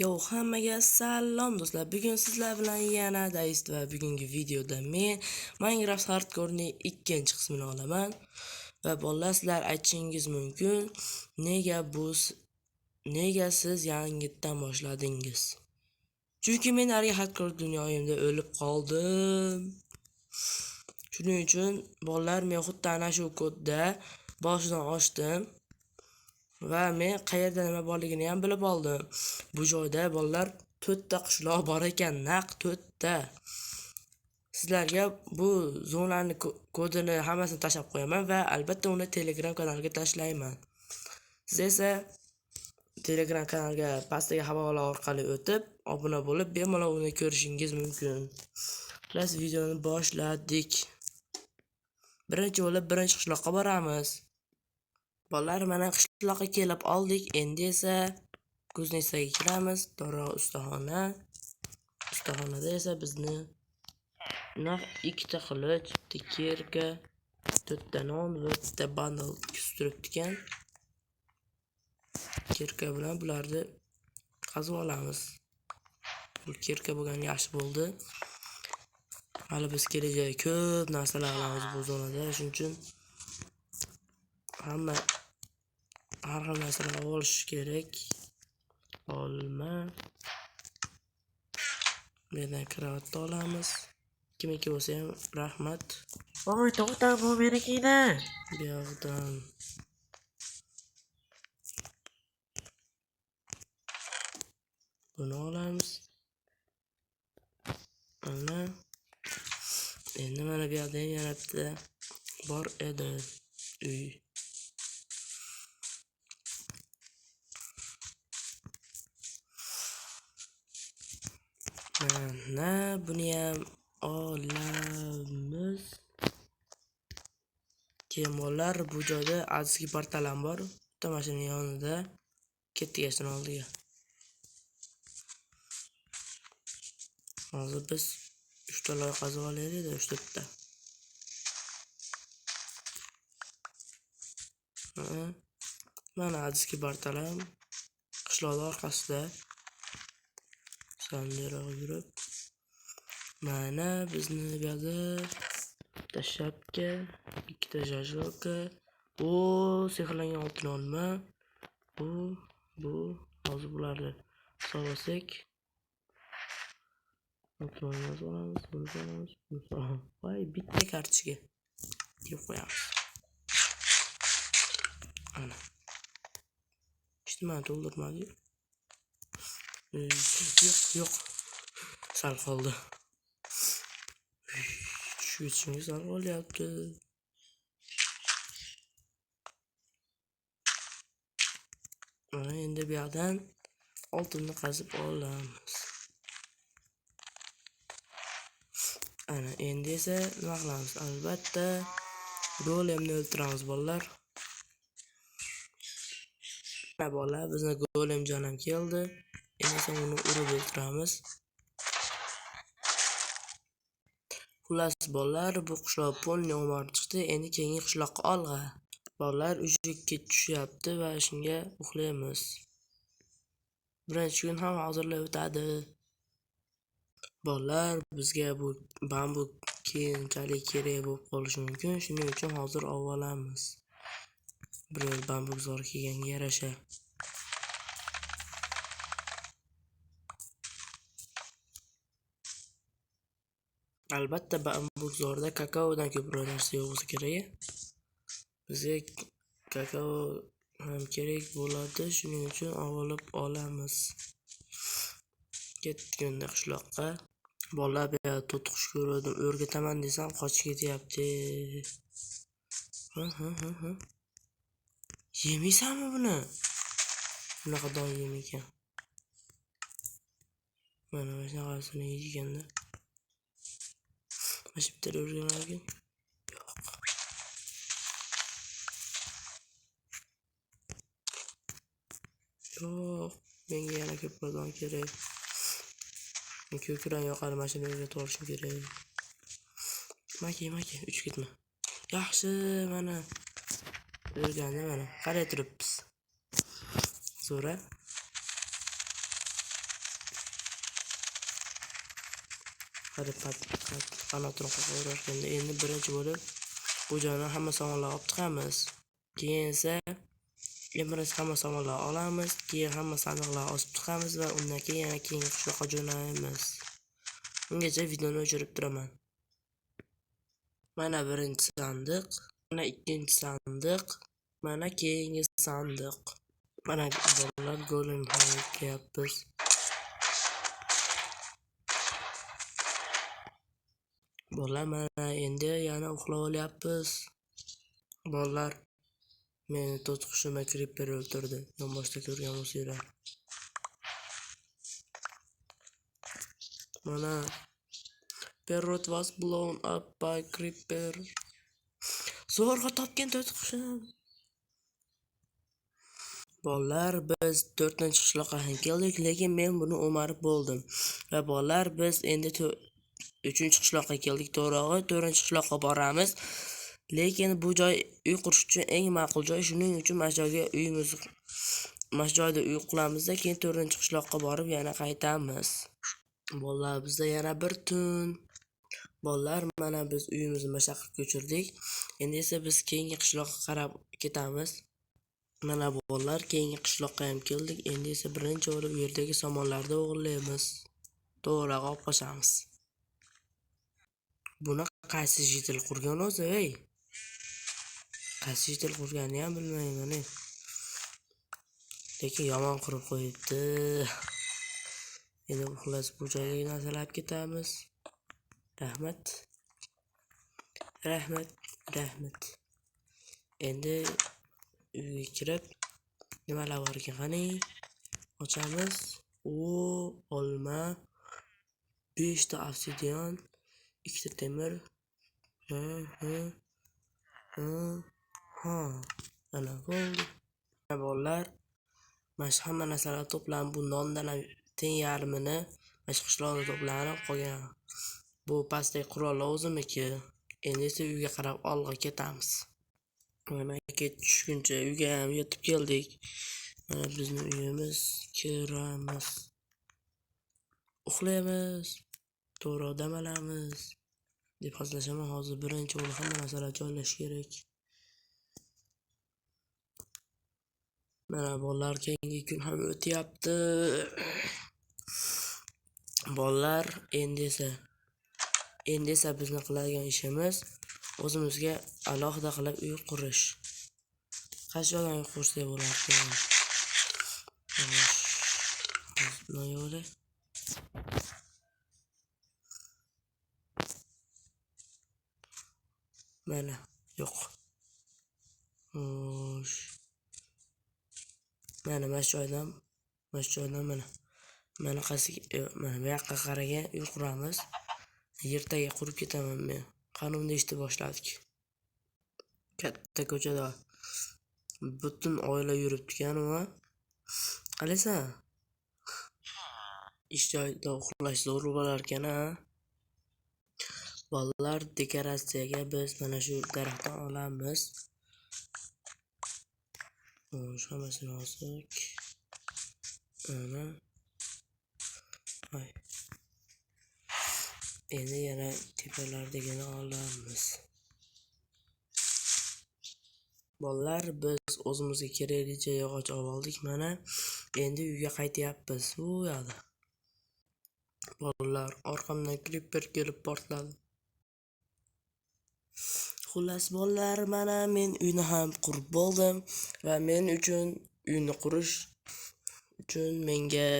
Yo, hammaga salom do'stlar. Bugun sizlar bilan yana Daist va bugungi videoda men Minecraft Hardcore'ning ikkinchi qismini olaman. Va bolalar, sizlar aytishingiz mumkin, nega siz yangitdan boshladingiz? Chunki men narigi Hardcore dunyoyimda o'lib qoldim. Shuning uchun bolalar, men xuddi ana shu kodda boshidan ochdim. Va men qayerda nima borligini ham bilib oldim. Bu joyda bolalar 4 ta qishloq bor ekan, naq 4 ta. Sizlarga bu zonalarning kodini hammasini tashlab qo'yaman va albatta uni Telegram kanaliga tashlayman. Siz esa Telegram kanaliga pastdagi havola orqali o'tib, obuna bo'lib, bemalol uni ko'rishingiz mumkin. Biz videoni boshladik. Birinchi bo'lib birinchi qishloqqa boramiz. Bolalar, mana qishloqqa kelib oldik. Endi esa kuznisaga kiramiz. Doro ustaxona. Ustaxonada esa bizni ikkita qilich, bitta kirka, 4 ta non va bitta bandl turibdi ekan. Kirka bilan bularni qazib olamiz. Bu kirka bo'lgan yaxshi bo'ldi. Hali biz kelajakda ko'p narsalar qilamiz bu zonada. Shuning uchun hamma har xil narsalar olish kerak. Olma. Mendan kravatni olamiz. Kimiki bo'lsa ham rahmat. Voy, to'xtab, bu menikida. Bu yoqdan buni olamiz. Mana endi mana bu yerda yana bitta bor edi uy. Mana buni ham olamiz. Kemolar, bu joyda azizki portal ham bor. Bitta mashina yonida. Ketdik ashuni oldiga. Hozir biz 3 ta loy qazib olaylik, 3 ta. Mana azizki portal ham qishloqning orqasida. Sandiroq yurib. Mana bizni bu yerda bitta shapka, 2 ta jajolka, sehrlangan oltin olma. Bu hozir bularni hisoblasak oltin olmasi olamiz, buni olamiz, buni olamiz. Voy, bitta kartochka deb qo'yamiz. Ana. Ijtimoiy to'ldirmadi. Yo'q. Sal qoldi. Shu uchunga sal qolyapti. Mana endi bu yerdan oltinni qazib olamiz. Ana endi esa nima qilamiz? Albatta golemni o'ldiramiz bolalar. Bolalar, bizni golem jonam keldi. Endi esa uni urib o'ldiramiz. Xullas bolalar, bu qishloq polni omar chiqdi. Endi keyingi qishloqqa olg'a. Bolalar ujikka tushyapti va shunga uxlaymiz. Birinchi kun ham hozirlab o'tadi. Bolalar, bizga bu bambuk keyinchalik kerak bo'lib qolishi mumkin. Shuning uchun hozir olamiz. Bir bambuk zor kelganga yarasha. Albatta bambuk zorda kakaodan ko'proq narsa yo'q bo'lsa kerak. Bizga kakao ham kerak bo'ladi, shuning uchun olib olamiz. Ketdik endi qishloqqa. Bolalar, bu yerda to'tiqush ko'rdim, o'rgataman desam qochib ketyapti. Yemaysanmi buni? Bunaqa don yemaykan. Mana shunaqasini yeyganda. Mana bitta o'rganarkan. Yo'q, menga yana ko'proq don kerak. Ko'kran yoqadi, mashina o'rgatib olishim kerak. Maki, 3 ketma. Yaxshi, mana o'rgandim mana. Qaray turibmiz. Zo'ra. qanotini qo'yarkanda endi birinchi bo'lib bu joydan hamma samonlarni olib chiqamiz. Keyin esa birinchi hamma samonlarni olamiz, keyin hamma sandiqlarni osib chiqamiz va undan keyin yana keyingi qishloqqa jo'naymiz. Ungacha videoni o'chirib turaman. Mana birinchi sandiq, mana ikkinchi sandiq, mana keyingi sandiq. Mana bolalar golem qilyapmiz. Bolalar mana endi yana uxlab olyapmiz. Bolalar meni to'tiqushimga creeper o'ldirdi. Yonboshda ko'rgan bo'lsanglar. Mana parrot was blown up by creeper. Zo'rg'a topgan to'tiqushim. Bolalar biz 4-qishloqqa keldik, lekin men buni o'marib bo'ldim. Va bolalar biz endi 3-qishloqqa keldik. To'g'ri, 4-qishloqqa boramiz. Lekin bu joy uy qurish uchun eng ma'qul joy. Shuning uchun mana joyda uy quramiz-da, keyin 4-qishloqqa borib yana qaytamiz. Bolalar bizda yana bir tun. Bolalar mana biz uyimizni mashaqqa ko'chirdik. Endi esa biz keyingi qishloqqa qarab ketamiz. Mana bolalar keyingi qishloqqa ham keldik. Endi esa birinchi bo'lib u yerdagi samonlarni o'g'irlaymiz. To'g'riga olib qochamiz. Buni qaysi jitil qurgan o'zi, ey? Qaysi jitil qurganini ham bilmayman. Lekin yomon qurib qo'yibdi. Endi xullas bu joyga narsalar ketamiz. Rahmat. Endi uyga kirib nimalar bor ekan qani? Ochamiz. Olma, 5 ta obsidian, 2 ta temir. Ana bo'ldi. Bolalar, mana hamma narsalar to'planib bu nondan teng yarmini mana qishloqda to'planib qolgan. Bu pastdagi qurollar o'zimniki. Endi esa uyga qarab olg'a ketamiz. Mana kech tushguncha uyga ham yetib keldik. Mana bizning uyimiz, kiramiz. Uxlaymiz. To'g'ri dam olamiz. deb hazillashaman. Hozir birinchi bo'lib hamma narsalar joylash kerak. Mana bolalar keyingi kun ham o'tyapti. Bolalar endi esa bizni qiladigan ishimiz o'zimizga alohida qilib uy qurish. Qaysi joydan uy qursak bo'larkan? Mana yo'q. Mana shu joydan mana qaysi mana bu yoqqa qaragan uy quramiz. Yertaga qurib ketaman men. Qanunda ishni boshladik. Katta ko'chada butun oila yuribdi-kan va qalasan. Ish joyida uxlash zo'r bo'lar ekan-a. Bolalar dekoratsiyaga biz mana shu daraxtdan olamiz. Hammasini olsak. Ana. Endi yana tepalardagini olamiz. Bolalar biz o'zimizga keraklicha yog'och oldik mana. Endi uyga qaytyapmiz. U yoqda. Bolalar orqamdan creeper kelib portladi. Xullas bolalar mana men uyni ham qurib bo'ldim va men uchun uyni qurish uchun menga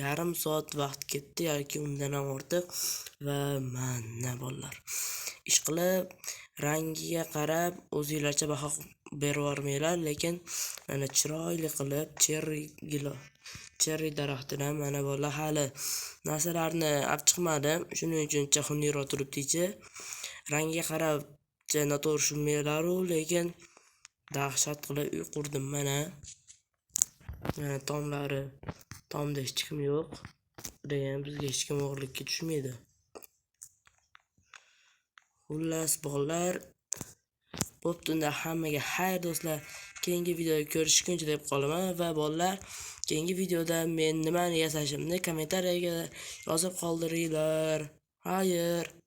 yarim soat vaqt ketdi yoki undan ham ortiq. Va mana bolalar ish qilib rangiga qarab o'zingizlarcha baho berib yormanglar, lekin mana chiroyli qilib cherry daraxtidan mana bolalar hali narsalarni olib chiqmadim, shuning uchun xuniyroq turibdi-chi. Rangiga qarab noto'g'ri tushunmanglar-u, lekin dahshat qilib uy qurdim mana. Tomda hech kim yo'q. Degan bizga hech kim o'g'irlikka tushmaydi. Xullas bolalar, bo'ptunda hammaga xayr do'stlar. Keyingi videoda ko'rishguncha deb qolaman va bolalar, keyingi videoda men nimani yasashimni kommentariyaga yozib qoldiringlar. Hayır.